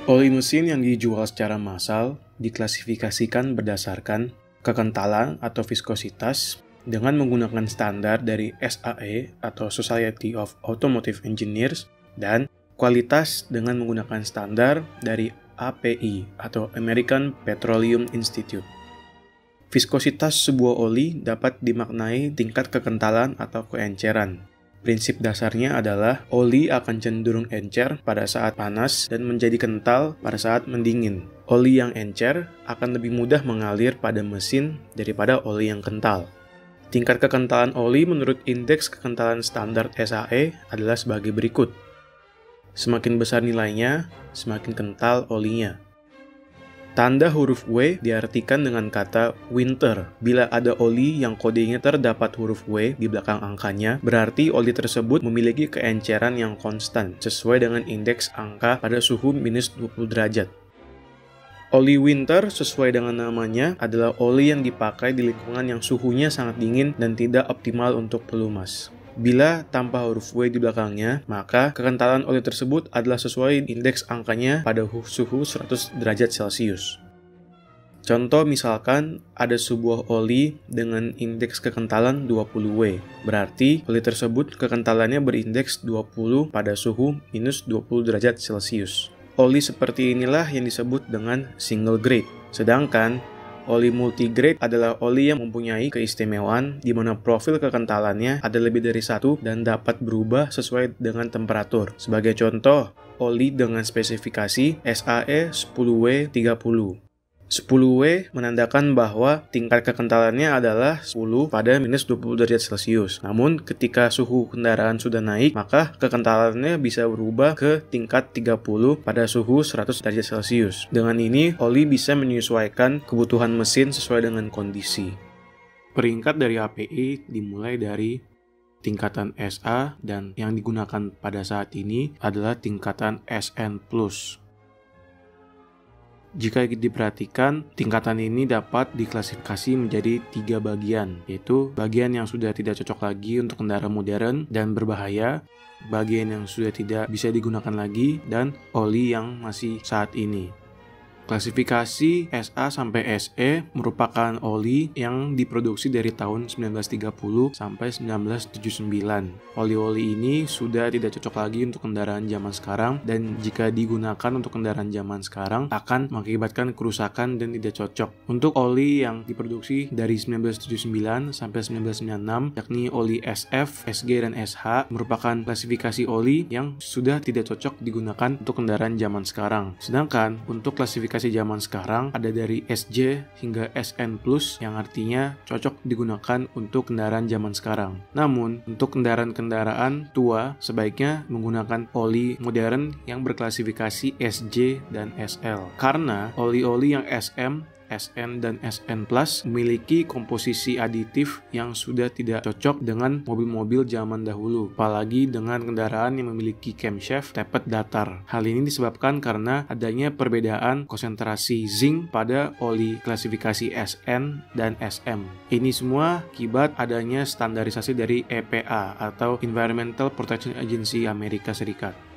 Oli mesin yang dijual secara massal diklasifikasikan berdasarkan kekentalan atau viskositas dengan menggunakan standar dari SAE atau Society of Automotive Engineers dan kualitas dengan menggunakan standar dari API atau American Petroleum Institute. Viskositas sebuah oli dapat dimaknai tingkat kekentalan atau keenceran. Prinsip dasarnya adalah oli akan cenderung encer pada saat panas dan menjadi kental pada saat mendingin. Oli yang encer akan lebih mudah mengalir pada mesin daripada oli yang kental. Tingkat kekentalan oli menurut indeks kekentalan standar SAE adalah sebagai berikut. Semakin besar nilainya, semakin kental olinya. Tanda huruf W diartikan dengan kata winter. Bila ada oli yang kodenya terdapat huruf W di belakang angkanya, berarti oli tersebut memiliki keenceran yang konstan, sesuai dengan indeks angka pada suhu minus 20 derajat. Oli winter sesuai dengan namanya adalah oli yang dipakai di lingkungan yang suhunya sangat dingin dan tidak optimal untuk pelumas. Bila tanpa huruf W di belakangnya, maka kekentalan oli tersebut adalah sesuai indeks angkanya pada suhu 100 derajat Celcius. Contoh misalkan ada sebuah oli dengan indeks kekentalan 20W, berarti oli tersebut kekentalannya berindeks 20 pada suhu minus 20 derajat Celcius. Oli seperti inilah yang disebut dengan single grade, sedangkan oli multigrade adalah oli yang mempunyai keistimewaan di mana profil kekentalannya ada lebih dari satu dan dapat berubah sesuai dengan temperatur. Sebagai contoh, oli dengan spesifikasi SAE 10W30. 10W menandakan bahwa tingkat kekentalannya adalah 10 pada minus 20 derajat Celcius. Namun ketika suhu kendaraan sudah naik, maka kekentalannya bisa berubah ke tingkat 30 pada suhu 100 derajat Celcius. Dengan ini, oli bisa menyesuaikan kebutuhan mesin sesuai dengan kondisi. Peringkat dari API dimulai dari tingkatan SA dan yang digunakan pada saat ini adalah tingkatan SN+. Jika diperhatikan, tingkatan ini dapat diklasifikasi menjadi 3 bagian, yaitu bagian yang sudah tidak cocok lagi untuk kendaraan modern dan berbahaya, bagian yang sudah tidak bisa digunakan lagi, dan oli yang masih saat ini. Klasifikasi SA sampai SE merupakan oli yang diproduksi dari tahun 1930 sampai 1979. Oli-oli ini sudah tidak cocok lagi untuk kendaraan zaman sekarang dan jika digunakan untuk kendaraan zaman sekarang akan mengakibatkan kerusakan dan tidak cocok. Untuk oli yang diproduksi dari 1979 sampai 1996 yakni oli SF, SG, dan SH merupakan klasifikasi oli yang sudah tidak cocok digunakan untuk kendaraan zaman sekarang. Sedangkan untuk klasifikasi zaman sekarang ada dari SJ hingga SN+, yang artinya cocok digunakan untuk kendaraan zaman sekarang. Namun, untuk kendaraan-kendaraan tua sebaiknya menggunakan oli modern yang berklasifikasi SJ dan SL. Karena oli-oli yang SM, SN dan SN Plus memiliki komposisi aditif yang sudah tidak cocok dengan mobil-mobil zaman dahulu, apalagi dengan kendaraan yang memiliki camshaft tapered datar. Hal ini disebabkan karena adanya perbedaan konsentrasi zinc pada oli klasifikasi SN dan SM. Ini semua akibat adanya standarisasi dari EPA atau Environmental Protection Agency Amerika Serikat.